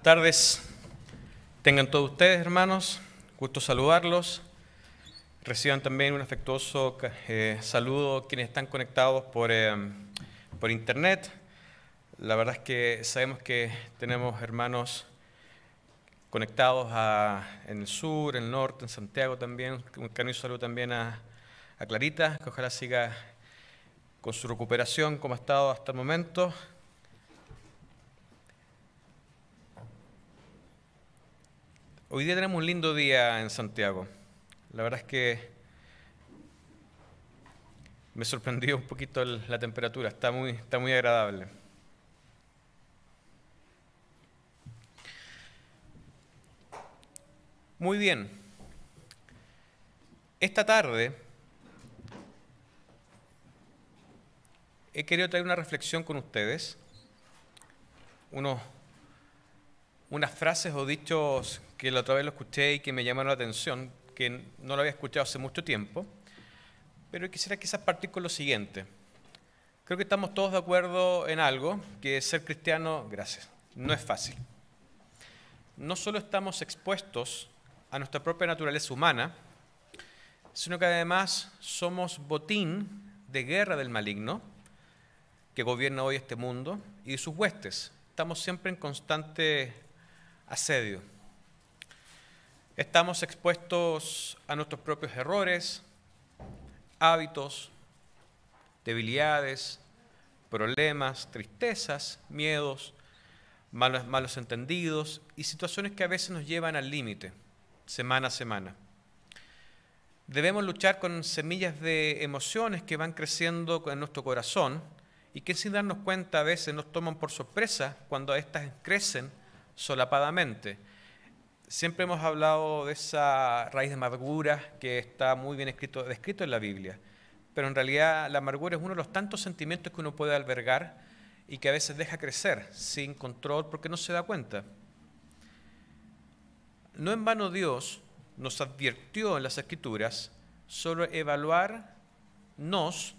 tardes tengan todos ustedes, hermanos. Gusto saludarlos. Reciban también un afectuoso saludo quienes están conectados por internet. La verdad es que sabemos que tenemos hermanos conectados en el sur, en el norte, en Santiago también. Un cariñoso saludo también a Clarita, que ojalá siga con su recuperación como ha estado hasta el momento. Hoy día tenemos un lindo día en Santiago. La verdad es que me sorprendió un poquito la temperatura, está muy agradable. Muy bien. Esta tarde he querido traer una reflexión con ustedes, unas frases o dichos que la otra vez lo escuché y que me llamaron la atención, que no lo había escuchado hace mucho tiempo, pero quisiera quizás partir con lo siguiente. Creo que estamos todos de acuerdo en algo, que ser cristiano, no es fácil. No solo estamos expuestos a nuestra propia naturaleza humana, sino que además somos botín de guerra del maligno que gobierna hoy este mundo y de sus huestes. Estamos siempre en constante asedio. Estamos expuestos a nuestros propios errores, hábitos, debilidades, problemas, tristezas, miedos, malos entendidos y situaciones que a veces nos llevan al límite, semana a semana. Debemos luchar con semillas de emociones que van creciendo en nuestro corazón y que sin darnos cuenta a veces nos toman por sorpresa cuando éstas crecen solapadamente. Siempre hemos hablado de esa raíz de amargura que está muy bien descrito en la Biblia, pero en realidad la amargura es uno de los tantos sentimientos que uno puede albergar y que a veces deja crecer sin control porque no se da cuenta. No en vano Dios nos advirtió en las Escrituras sobre evaluarnos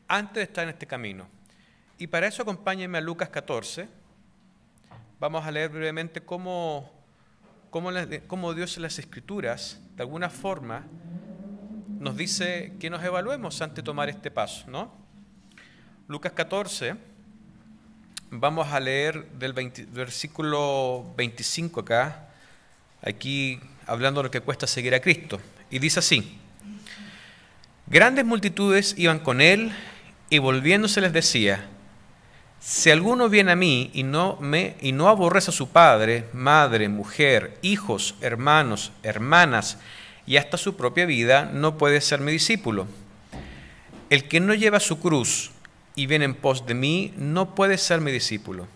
antes de estar en este camino. Y para eso acompáñenme a Lucas 14. Vamos a leer brevemente cómo Dios en las Escrituras, de alguna forma, nos dice que nos evaluemos antes de tomar este paso, ¿no? Lucas 14, vamos a leer del versículo 25 acá, aquí hablando de lo que cuesta seguir a Cristo. Y dice así: grandes multitudes iban con él y volviéndose les decía: si alguno viene a mí y no aborrece a su padre, madre, mujer, hijos, hermanos, hermanas y hasta su propia vida, no puede ser mi discípulo. El que no lleva su cruz y viene en pos de mí, no puede ser mi discípulo.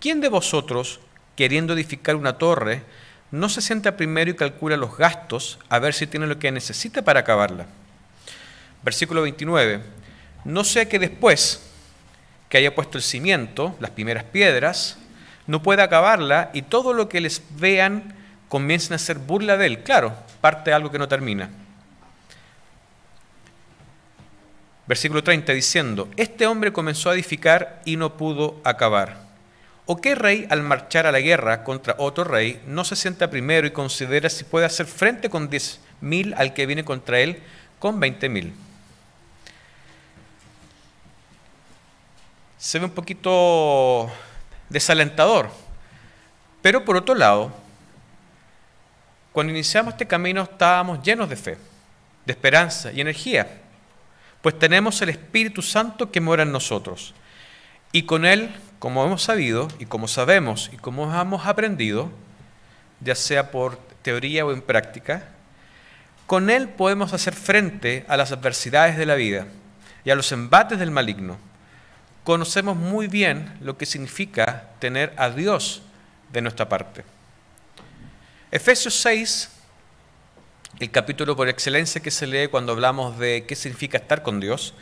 ¿Quién de vosotros, queriendo edificar una torre, no se sienta primero y calcula los gastos a ver si tiene lo que necesita para acabarla? Versículo 29. No sea que después que haya puesto el cimiento, las primeras piedras, no pueda acabarla y todo lo que les vean comiencen a hacer burla de él. Claro, parte de algo que no termina. Versículo 30 diciendo: este hombre comenzó a edificar y no pudo acabar. ¿O qué rey al marchar a la guerra contra otro rey no se sienta primero y considera si puede hacer frente con 10.000 al que viene contra él con 20.000? Se ve un poquito desalentador, pero por otro lado, cuando iniciamos este camino estábamos llenos de fe, de esperanza y energía, pues tenemos el Espíritu Santo que mora en nosotros, y con Él, como hemos sabido y como sabemos y como hemos aprendido, ya sea por teoría o en práctica, con Él podemos hacer frente a las adversidades de la vida y a los embates del maligno. Conocemos muy bien lo que significa tener a Dios de nuestra parte. Efesios 6, el capítulo por excelencia que se lee cuando hablamos de qué significa estar con Dios.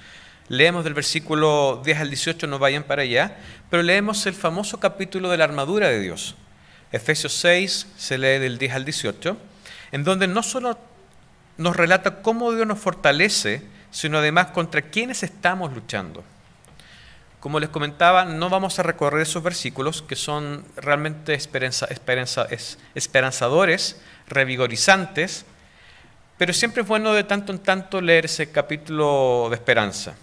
Leemos del versículo 10 al 18, no vayan para allá, pero leemos el famoso capítulo de la armadura de Dios. Efesios 6 se lee del 10 al 18, en donde no solo nos relata cómo Dios nos fortalece, sino además contra quiénes estamos luchando. Como les comentaba, no vamos a recorrer esos versículos que son realmente esperanzadores, revigorizantes, pero siempre es bueno de tanto en tanto leer ese capítulo de esperanza.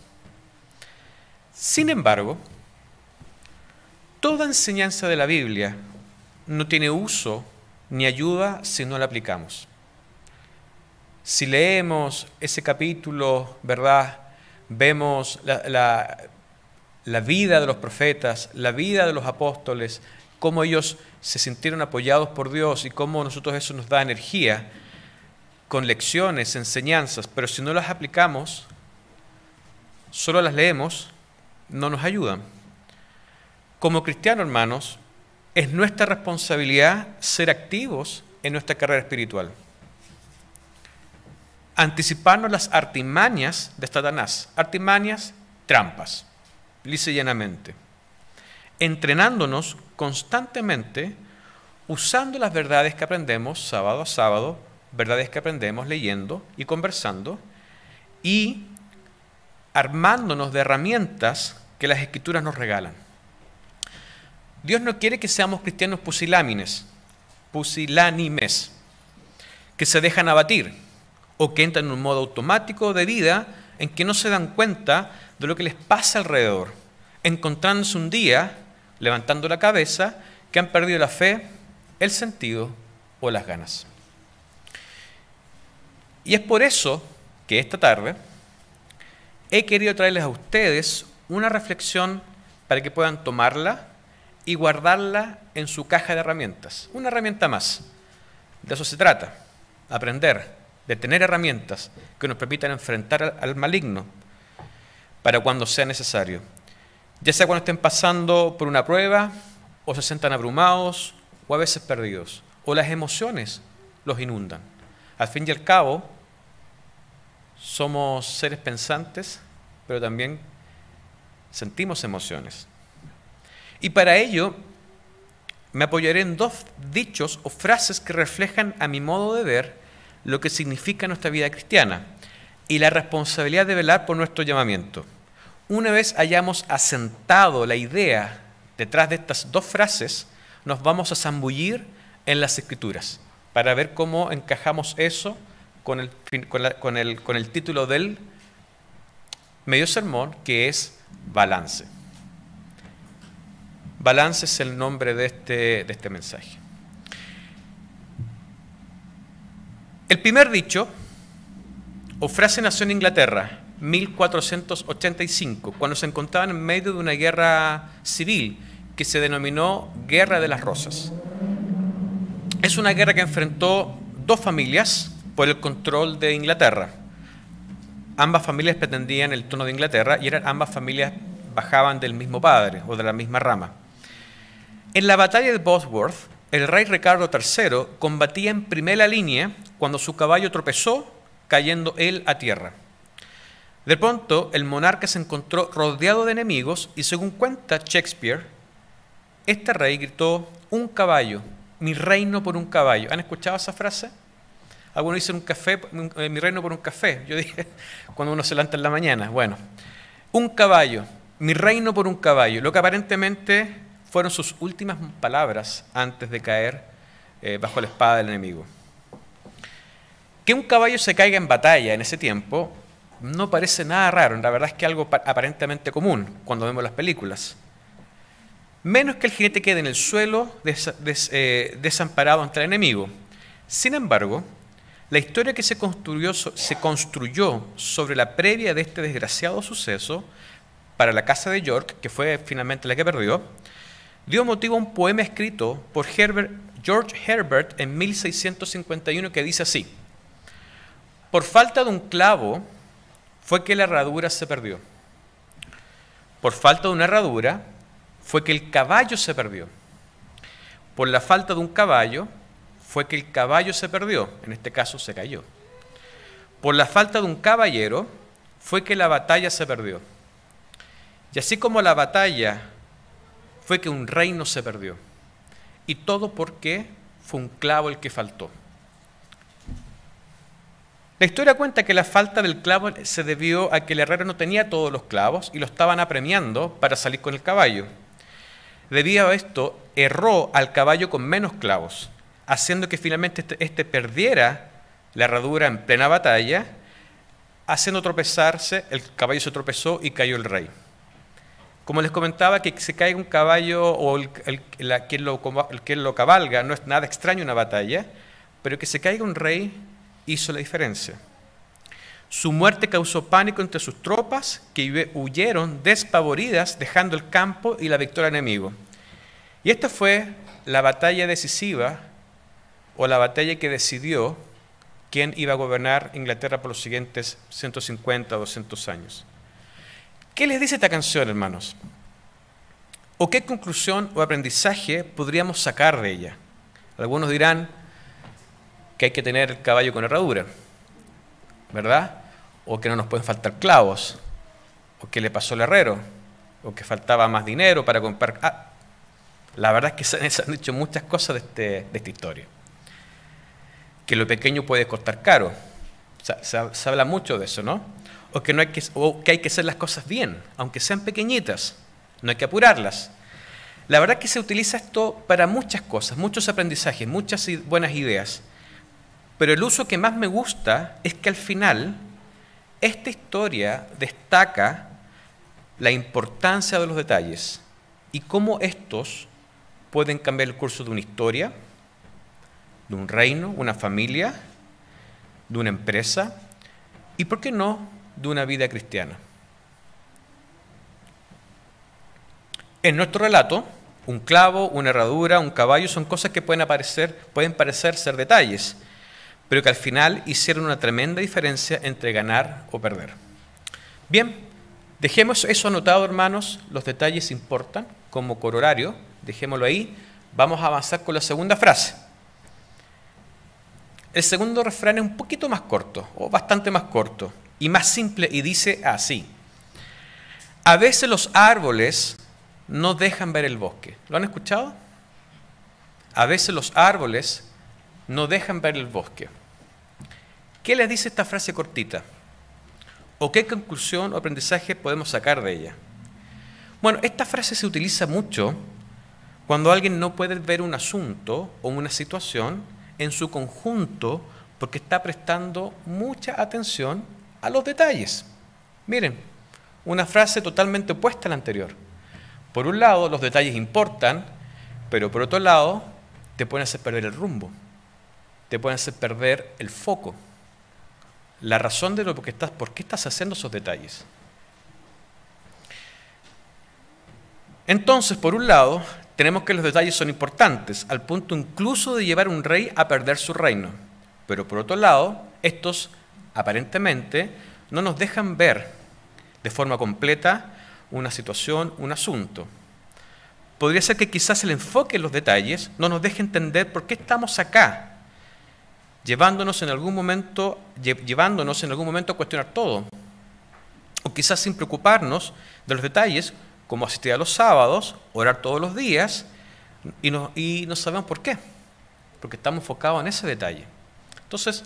Sin embargo, toda enseñanza de la Biblia no tiene uso ni ayuda si no la aplicamos. Si leemos ese capítulo, ¿verdad? Vemos la vida de los profetas, la vida de los apóstoles, cómo ellos se sintieron apoyados por Dios y cómo nosotros eso nos da energía con lecciones, enseñanzas, pero si no las aplicamos, solo las leemos, no nos ayudan. Como cristianos, hermanos, es nuestra responsabilidad ser activos en nuestra carrera espiritual. Anticiparnos las artimañas de Satanás, artimañas, trampas, lisa y llanamente. Entrenándonos constantemente, usando las verdades que aprendemos sábado a sábado, verdades que aprendemos leyendo y conversando, y armándonos de herramientas que las Escrituras nos regalan. Dios no quiere que seamos cristianos pusilánimes, que se dejan abatir o que entran en un modo automático de vida en que no se dan cuenta de lo que les pasa alrededor, encontrándose un día, levantando la cabeza, que han perdido la fe, el sentido o las ganas. Y es por eso que esta tarde he querido traerles a ustedes una reflexión para que puedan tomarla y guardarla en su caja de herramientas. Una herramienta más. De eso se trata, aprender, de tener herramientas que nos permitan enfrentar al maligno para cuando sea necesario. Ya sea cuando estén pasando por una prueba, o se sientan abrumados, o a veces perdidos, o las emociones los inundan. Al fin y al cabo, somos seres pensantes, pero también sentimos emociones. Y para ello, me apoyaré en dos dichos o frases que reflejan, a mi modo de ver, lo que significa nuestra vida cristiana y la responsabilidad de velar por nuestro llamamiento. Una vez hayamos asentado la idea detrás de estas dos frases, nos vamos a zambullir en las Escrituras para ver cómo encajamos eso con el título del medio sermón, que es balance. Balance es el nombre de este mensaje. El primer dicho o frase nació en Inglaterra, 1485, cuando se encontraban en medio de una guerra civil que se denominó Guerra de las Rosas. Es una guerra que enfrentó dos familias por el control de Inglaterra. Ambas familias pretendían el trono de Inglaterra y ambas familias bajaban del mismo padre o de la misma rama. En la batalla de Bosworth, el rey Ricardo III combatía en primera línea cuando su caballo tropezó, cayendo él a tierra. De pronto, el monarca se encontró rodeado de enemigos y, según cuenta Shakespeare, este rey gritó: un caballo, mi reino por un caballo. ¿Han escuchado esa frase? Algunos dicen un café, mi reino por un café. Yo dije, cuando uno se levanta en la mañana. Bueno, un caballo, mi reino por un caballo. Lo que aparentemente fueron sus últimas palabras antes de caer bajo la espada del enemigo. Que un caballo se caiga en batalla en ese tiempo no parece nada raro, la verdad es que algo aparentemente común cuando vemos las películas. Menos que el jinete quede en el suelo desamparado ante el enemigo. Sin embargo, la historia que se construyó sobre la previa de este desgraciado suceso para la casa de York, que fue finalmente la que perdió, dio motivo a un poema escrito por George Herbert en 1651 que dice así: por falta de un clavo fue que la herradura se perdió. Por falta de una herradura fue que el caballo se perdió. Por la falta de un caballo fue que el caballo se perdió, en este caso se cayó. Por la falta de un caballero fue que la batalla se perdió. Y así como la batalla fue que un reino se perdió. Y todo porque fue un clavo el que faltó. La historia cuenta que la falta del clavo se debió a que el herrero no tenía todos los clavos y lo estaban apremiando para salir con el caballo. Debido a esto, herró al caballo con menos clavos, haciendo que finalmente este perdiera la herradura en plena batalla, haciendo tropezarse, el caballo se tropezó y cayó el rey. Como les comentaba, que se caiga un caballo o quien lo cabalga no es nada extraño en una batalla, pero que se caiga un rey hizo la diferencia. Su muerte causó pánico entre sus tropas, que huyeron despavoridas, dejando el campo y la victoria al enemigo. Y esta fue la batalla decisiva, o la batalla que decidió quién iba a gobernar Inglaterra por los siguientes 150 o 200 años. ¿Qué les dice esta canción, hermanos? ¿O qué conclusión o aprendizaje podríamos sacar de ella? Algunos dirán que hay que tener el caballo con herradura, ¿verdad? O que no nos pueden faltar clavos, o que le pasó al herrero, o que faltaba más dinero para comprar. La verdad es que se han dicho muchas cosas de esta historia. Que lo pequeño puede costar caro. Se habla mucho de eso, ¿no? O que hay que hacer las cosas bien, aunque sean pequeñitas. No hay que apurarlas. La verdad es que se utiliza esto para muchas cosas, muchos aprendizajes, muchas buenas ideas. Pero el uso que más me gusta es que al final esta historia destaca la importancia de los detalles y cómo estos pueden cambiar el curso de una historia, de un reino, una familia, de una empresa y, ¿por qué no?, de una vida cristiana. En nuestro relato, un clavo, una herradura, un caballo son cosas que pueden parecer ser detalles, pero que al final hicieron una tremenda diferencia entre ganar o perder. Bien, dejemos eso anotado, hermanos, los detalles importan, como corolario, dejémoslo ahí. Vamos a avanzar con la segunda frase. El segundo refrán es un poquito más corto, o bastante más corto, y más simple, y dice así: a veces los árboles no dejan ver el bosque. ¿Lo han escuchado? A veces los árboles no dejan ver el bosque. ¿Qué les dice esta frase cortita? ¿O qué conclusión o aprendizaje podemos sacar de ella? Bueno, esta frase se utiliza mucho cuando alguien no puede ver un asunto o una situación en su conjunto porque está prestando mucha atención a los detalles. Miren, una frase totalmente opuesta a la anterior. Por un lado, los detalles importan, pero por otro lado, te pueden hacer perder el rumbo, te pueden hacer perder el foco, la razón de por qué estás haciendo esos detalles. Entonces, por un lado, tenemos que los detalles son importantes, al punto incluso de llevar a un rey a perder su reino. Pero por otro lado, estos aparentemente no nos dejan ver de forma completa una situación, un asunto. Podría ser que quizás el enfoque en los detalles no nos deje entender por qué estamos acá, llevándonos en algún momento a cuestionar todo. O quizás sin preocuparnos de los detalles, como asistir a los sábados, orar todos los días, y no sabemos por qué, porque estamos enfocados en ese detalle. Entonces,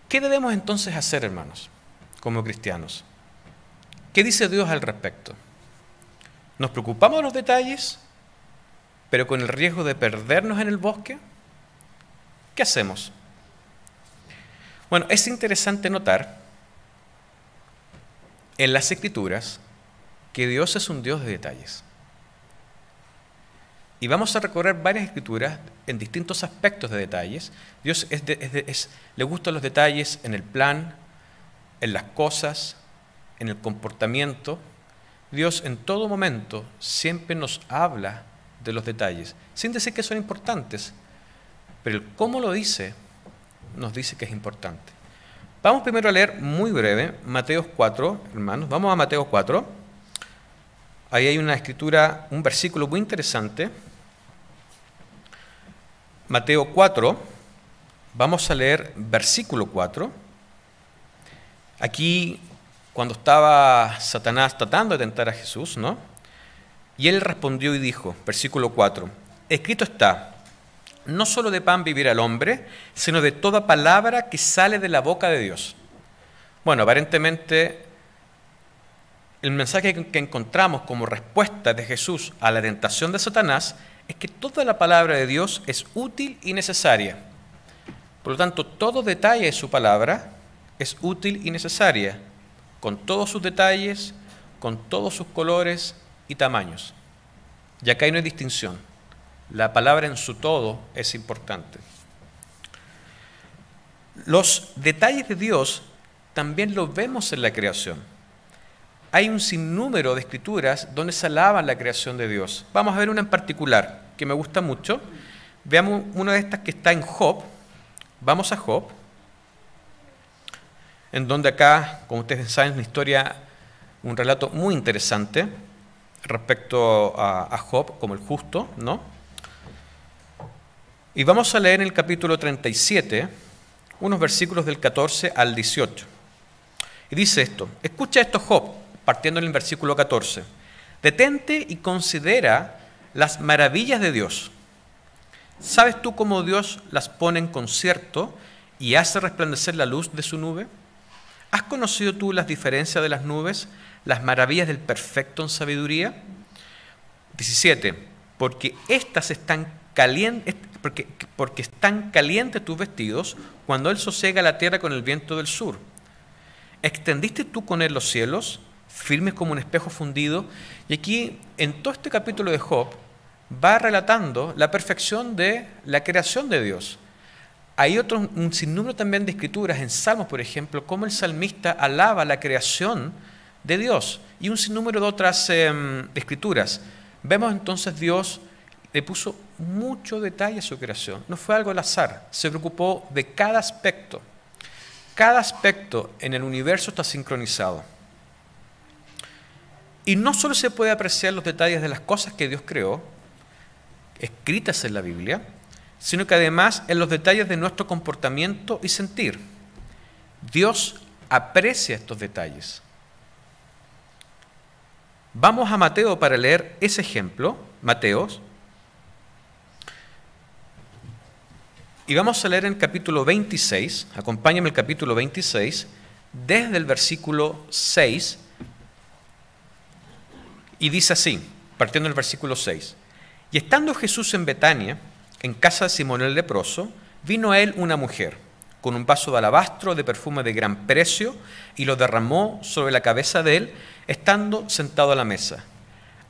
¿qué debemos entonces hacer, hermanos, como cristianos? ¿Qué dice Dios al respecto? ¿Nos preocupamos de los detalles, pero con el riesgo de perdernos en el bosque? ¿Qué hacemos? Bueno, es interesante notar en las Escrituras que Dios es un Dios de detalles. Y vamos a recorrer varias escrituras en distintos aspectos de detalles. Dios le gustan los detalles en el plan, en las cosas, en el comportamiento. Dios en todo momento siempre nos habla de los detalles, sin decir que son importantes, pero el cómo lo dice, nos dice que es importante. Vamos primero a leer muy breve Mateo 4, hermanos. Vamos a Mateo 4. Ahí hay una escritura, un versículo muy interesante. Mateo 4, vamos a leer versículo 4. Aquí, cuando estaba Satanás tratando de tentar a Jesús, ¿no? Y él respondió y dijo, versículo 4, escrito está, No solo de pan vivirá el hombre, sino de toda palabra que sale de la boca de Dios. Bueno, aparentemente el mensaje que encontramos como respuesta de Jesús a la tentación de Satanás es que toda la palabra de Dios es útil y necesaria. Por lo tanto, todo detalle de su palabra es útil y necesaria, con todos sus detalles, con todos sus colores y tamaños. Y acá no hay distinción. La palabra en su todo es importante. Los detalles de Dios también los vemos en la creación. Hay un sinnúmero de escrituras donde se alaban la creación de Dios. Vamos a ver una en particular que me gusta mucho. Veamos una de estas que está en Job. Vamos a Job, en donde acá, como ustedes saben, es una historia, un relato muy interesante respecto a Job como el justo, ¿no? Y vamos a leer en el capítulo 37, unos versículos del 14 al 18. Y dice esto: escucha esto, Job, partiendo en el versículo 14. Detente y considera las maravillas de Dios. ¿Sabes tú cómo Dios las pone en concierto y hace resplandecer la luz de su nube? ¿Has conocido tú las diferencias de las nubes, las maravillas del perfecto en sabiduría? 17. Porque están calientes tus vestidos cuando Él sosiega la tierra con el viento del sur. ¿Extendiste tú con Él los cielos, firmes como un espejo fundido? Y aquí, en todo este capítulo de Job, va relatando la perfección de la creación de Dios. Hay un sinnúmero también de escrituras, en Salmos, por ejemplo, cómo el salmista alaba la creación de Dios, y un sinnúmero de otras escrituras. Vemos entonces Dios le puso mucho detalle a su creación. No fue algo al azar, se preocupó de cada aspecto. Cada aspecto en el universo está sincronizado. Y no solo se puede apreciar los detalles de las cosas que Dios creó, escritas en la Biblia, sino que además en los detalles de nuestro comportamiento y sentir. Dios aprecia estos detalles. Vamos a Mateo para leer ese ejemplo, Mateos, y vamos a leer en el capítulo 26, acompáñame el capítulo 26, desde el versículo 6, y dice así, partiendo del versículo 6. Y estando Jesús en Betania, en casa de Simón el leproso, vino a él una mujer, con un vaso de alabastro de perfume de gran precio, y lo derramó sobre la cabeza de él, estando sentado a la mesa.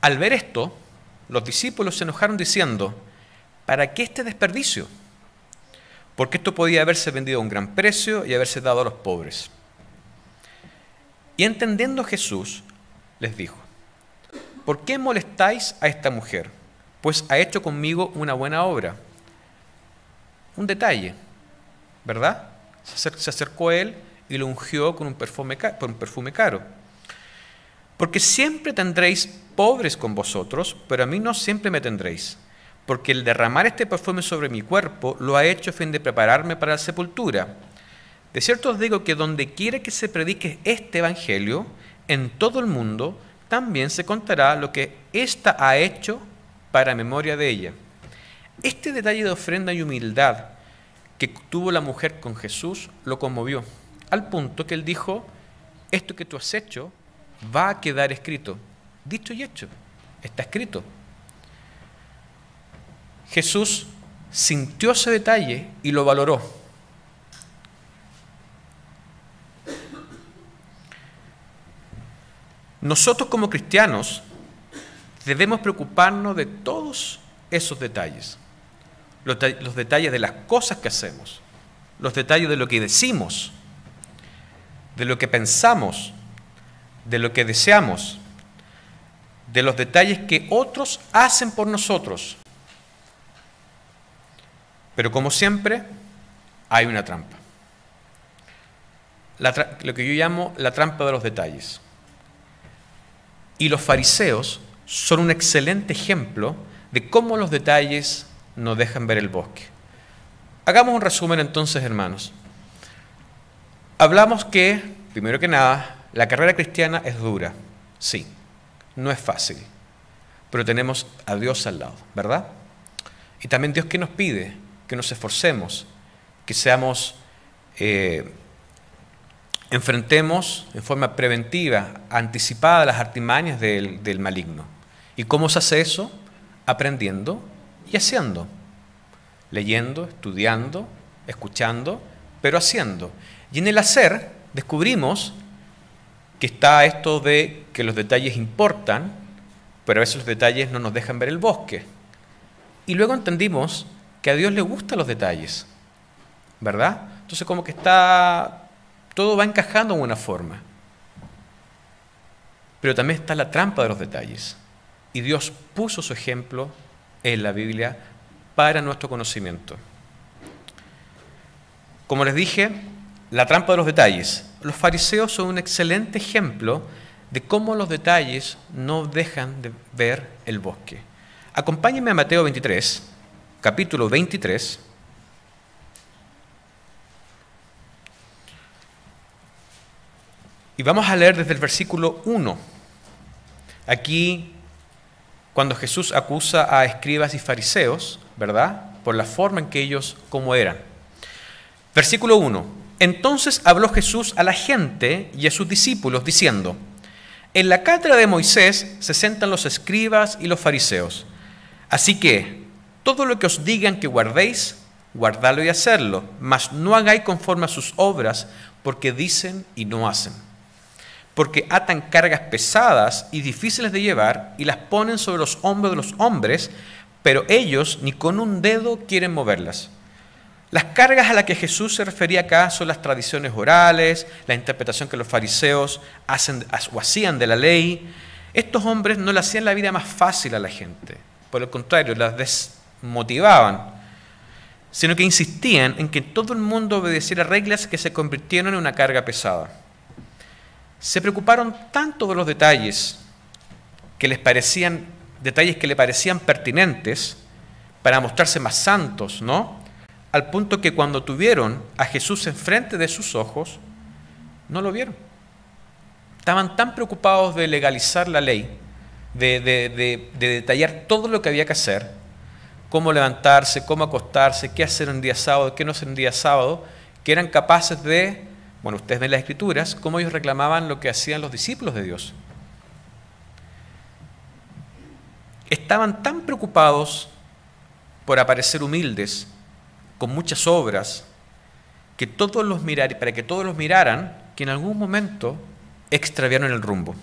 Al ver esto, los discípulos se enojaron diciendo: ¿para qué este desperdicio? Porque esto podía haberse vendido a un gran precio y haberse dado a los pobres. Y entendiendo Jesús, les dijo: ¿por qué molestáis a esta mujer? Pues ha hecho conmigo una buena obra. Un detalle, ¿verdad? Se acercó a él y lo ungió con un perfume caro. Porque siempre tendréis pobres con vosotros, pero a mí no siempre me tendréis. Porque el derramar este perfume sobre mi cuerpo lo ha hecho a fin de prepararme para la sepultura. De cierto os digo que donde quiera que se predique este evangelio, en todo el mundo, también se contará lo que ésta ha hecho para memoria de ella. Este detalle de ofrenda y humildad que tuvo la mujer con Jesús lo conmovió, al punto que él dijo: esto que tú has hecho va a quedar escrito. Dicho y hecho, está escrito. Jesús sintió ese detalle y lo valoró. Nosotros como cristianos debemos preocuparnos de todos esos detalles. Los detalles de las cosas que hacemos, los detalles de lo que decimos, de lo que pensamos, de lo que deseamos, de los detalles que otros hacen por nosotros. Pero como siempre, hay una trampa. Lo que yo llamo la trampa de los detalles. Y los fariseos son un excelente ejemplo de cómo los detalles nos dejan ver el bosque. Hagamos un resumen entonces, hermanos. Hablamos que, primero que nada, la carrera cristiana es dura. Sí, no es fácil. Pero tenemos a Dios al lado, ¿verdad? Y también Dios, ¿qué nos pide? Que nos esforcemos, que seamos, enfrentemos en forma preventiva, anticipada las artimañas del maligno. ¿Y cómo se hace eso? Aprendiendo y haciendo. Leyendo, estudiando, escuchando, pero haciendo. Y en el hacer descubrimos que está esto de que los detalles importan, pero a veces los detalles no nos dejan ver el bosque. Y luego entendimos que a Dios le gustan los detalles, ¿verdad? Entonces como que todo va encajando en una forma. Pero también está la trampa de los detalles. Y Dios puso su ejemplo en la Biblia para nuestro conocimiento. Como les dije, la trampa de los detalles. Los fariseos son un excelente ejemplo de cómo los detalles no dejan de ver el bosque. Acompáñenme a Mateo 23, capítulo 23. Y vamos a leer desde el versículo 1. Aquí, cuando Jesús acusa a escribas y fariseos, ¿verdad? Por la forma en que ellos como eran. Versículo 1. Entonces habló Jesús a la gente y a sus discípulos, diciendo: en la cátedra de Moisés se sientan los escribas y los fariseos. Así que, todo lo que os digan que guardéis, guardadlo y hacedlo, mas no hagáis conforme a sus obras, porque dicen y no hacen. Porque atan cargas pesadas y difíciles de llevar y las ponen sobre los hombros de los hombres, pero ellos ni con un dedo quieren moverlas. Las cargas a las que Jesús se refería acá son las tradiciones orales, la interpretación que los fariseos hacían de la ley. Estos hombres no le hacían la vida más fácil a la gente, por el contrario, las desmotivaban, sino que insistían en que todo el mundo obedeciera reglas que se convirtieron en una carga pesada. Se preocuparon tanto de los detalles que le parecían pertinentes para mostrarse más santos, ¿no? Al punto que cuando tuvieron a Jesús enfrente de sus ojos, no lo vieron. Estaban tan preocupados de legalizar la ley, de detallar todo lo que había que hacer, cómo levantarse, cómo acostarse, qué hacer un día sábado, qué no hacer un día sábado, que eran capaces de, bueno, ustedes ven las Escrituras, cómo ellos reclamaban lo que hacían los discípulos de Dios. Estaban tan preocupados por aparecer humildes, con muchas obras, para que todos los miraran, que en algún momento extraviaron el rumbo.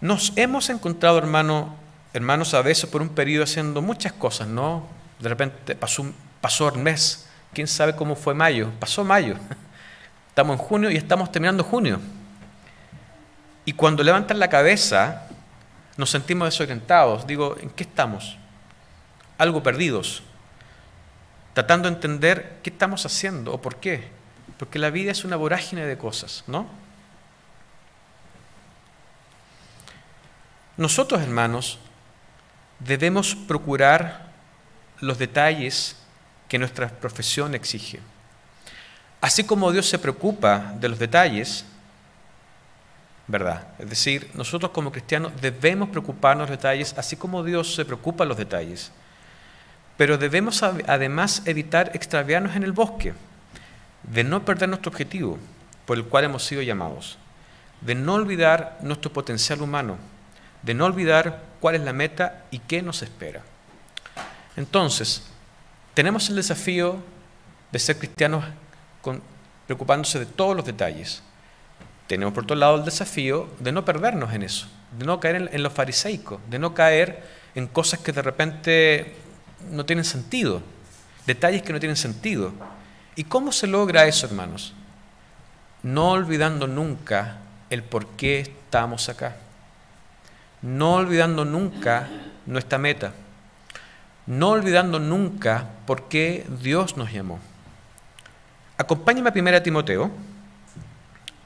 Nos hemos encontrado, hermanos, a veces por un periodo haciendo muchas cosas, ¿no? De repente pasó el mes, quién sabe cómo fue mayo, pasó mayo, estamos en junio y estamos terminando junio. Y cuando levantan la cabeza, nos sentimos desorientados. Digo, ¿en qué estamos? Algo perdidos, tratando de entender qué estamos haciendo o por qué. Porque la vida es una vorágine de cosas, ¿no? Nosotros, hermanos, debemos procurar los detalles que nuestra profesión exige. Así como Dios se preocupa de los detalles, ¿verdad? Es decir, nosotros como cristianos debemos preocuparnos de los detalles, así como Dios se preocupa de los detalles. Pero debemos además evitar extraviarnos en el bosque, de no perder nuestro objetivo por el cual hemos sido llamados, de no olvidar nuestro potencial humano, de no olvidar cuál es la meta y qué nos espera. Entonces, tenemos el desafío de ser cristianos preocupándose de todos los detalles. Tenemos por otro lado el desafío de no perdernos en eso, de no caer en lo fariseico, de no caer en cosas que de repente no tienen sentido, detalles que no tienen sentido. ¿Y cómo se logra eso, hermanos? No olvidando nunca el por qué estamos acá, no olvidando nunca nuestra meta, no olvidando nunca por qué Dios nos llamó. Acompáñame a 1 Timoteo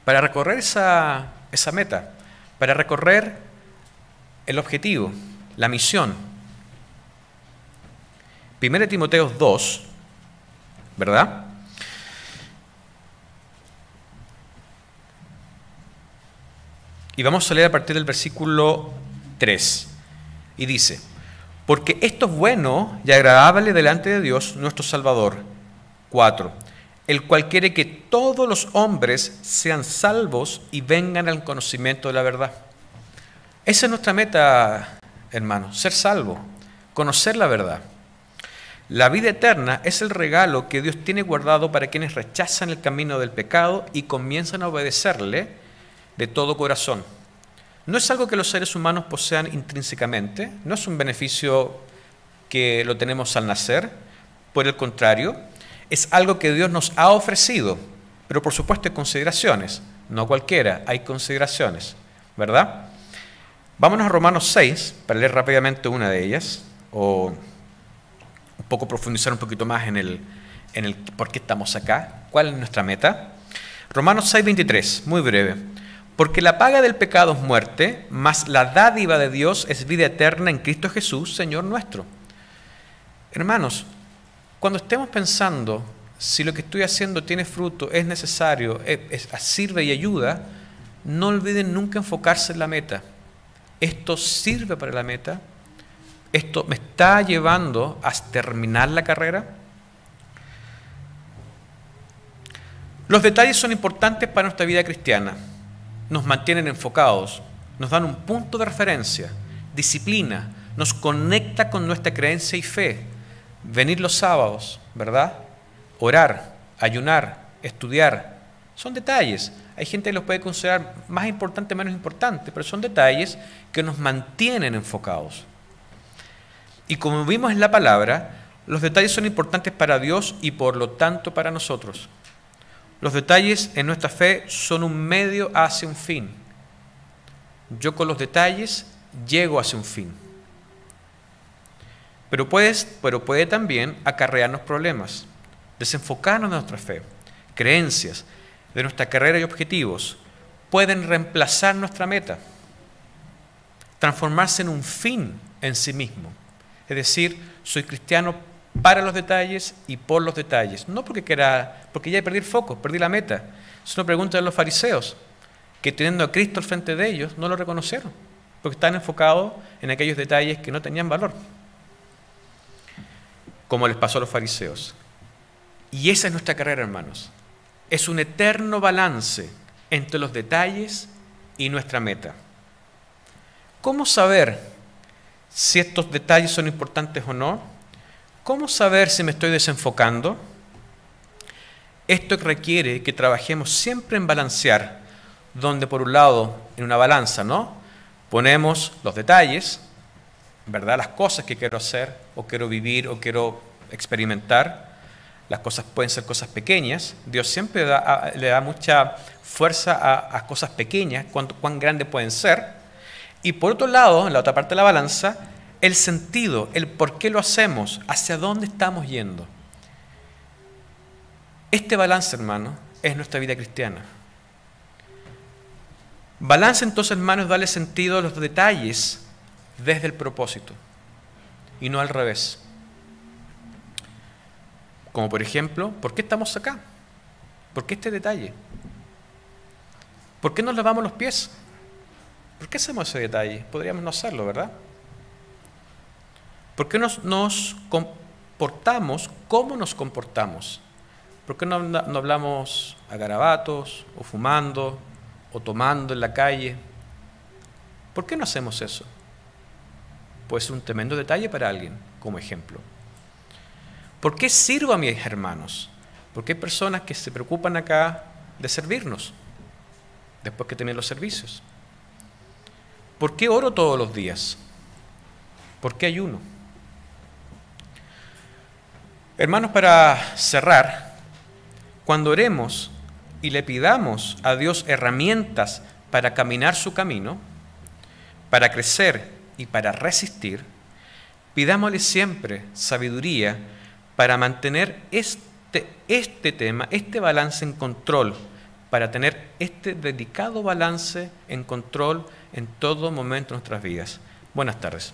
para recorrer esa meta, para recorrer el objetivo, la misión. 1 Timoteo 2, ¿verdad? Y vamos a leer a partir del versículo 3. Y dice, porque esto es bueno y agradable delante de Dios nuestro Salvador. 4. El cual quiere que todos los hombres sean salvos y vengan al conocimiento de la verdad. Esa es nuestra meta, hermanos, ser salvo, conocer la verdad. La vida eterna es el regalo que Dios tiene guardado para quienes rechazan el camino del pecado y comienzan a obedecerle de todo corazón. No es algo que los seres humanos posean intrínsecamente, no es un beneficio que lo tenemos al nacer, por el contrario, es algo que Dios nos ha ofrecido, pero por supuesto hay consideraciones, no cualquiera, hay consideraciones, ¿verdad? Vámonos a Romanos 6, para leer rápidamente una de ellas, o un poco profundizar un poquito más en el por qué estamos acá, cuál es nuestra meta. Romanos 6, 23, muy breve. Porque la paga del pecado es muerte, mas la dádiva de Dios es vida eterna en Cristo Jesús, Señor nuestro. Hermanos, cuando estemos pensando si lo que estoy haciendo tiene fruto, es necesario, sirve y ayuda, no olviden nunca enfocarse en la meta. ¿Esto sirve para la meta? ¿Esto me está llevando a terminar la carrera? Los detalles son importantes para nuestra vida cristiana. Nos mantienen enfocados, nos dan un punto de referencia, disciplina, nos conecta con nuestra creencia y fe. Venir los sábados, ¿verdad? Orar, ayunar, estudiar, son detalles. Hay gente que los puede considerar más importante, menos importante, pero son detalles que nos mantienen enfocados. Y como vimos en la palabra, los detalles son importantes para Dios y por lo tanto para nosotros. Los detalles en nuestra fe son un medio hacia un fin. Yo con los detalles llego hacia un fin. Pero puede también acarrearnos problemas, desenfocarnos de nuestra fe, creencias, de nuestra carrera y objetivos. Pueden reemplazar nuestra meta, transformarse en un fin en sí mismo. Es decir, soy cristiano para los detalles y por los detalles. No porque ya perdí el foco, perdí la meta. Es una pregunta de los fariseos, que teniendo a Cristo al frente de ellos, no lo reconocieron, porque estaban enfocados en aquellos detalles que no tenían valor, como les pasó a los fariseos. Y esa es nuestra carrera, hermanos. Es un eterno balance entre los detalles y nuestra meta. ¿Cómo saber si estos detalles son importantes o no? ¿Cómo saber si me estoy desenfocando? Esto requiere que trabajemos siempre en balancear, donde por un lado, en una balanza, ¿no?, ponemos los detalles, ¿verdad?, las cosas que quiero hacer, o quiero vivir, o quiero experimentar. Las cosas pueden ser cosas pequeñas. Dios siempre le da mucha fuerza a cosas pequeñas, cuán grandes pueden ser. Y por otro lado, en la otra parte de la balanza, el sentido, el por qué lo hacemos, hacia dónde estamos yendo. Este balance, hermano, es nuestra vida cristiana. Balance, entonces, hermano, es darle sentido a los detalles desde el propósito y no al revés. Como por ejemplo, ¿por qué estamos acá? ¿Por qué este detalle? ¿Por qué nos lavamos los pies? ¿Por qué hacemos ese detalle? Podríamos no hacerlo, ¿verdad? ¿Por qué nos comportamos como nos comportamos? ¿Por qué no hablamos a garabatos, o fumando, o tomando en la calle? ¿Por qué no hacemos eso? Puede ser un tremendo detalle para alguien, como ejemplo. ¿Por qué sirvo a mis hermanos? Porque hay personas que se preocupan acá de servirnos, después que terminan los servicios. ¿Por qué oro todos los días? ¿Por qué ayuno? Hermanos, para cerrar, cuando oremos y le pidamos a Dios herramientas para caminar su camino, para crecer y para resistir, pidámosle siempre sabiduría para mantener este tema, este balance en control, para tener este delicado balance en control en todo momento de nuestras vidas. Buenas tardes.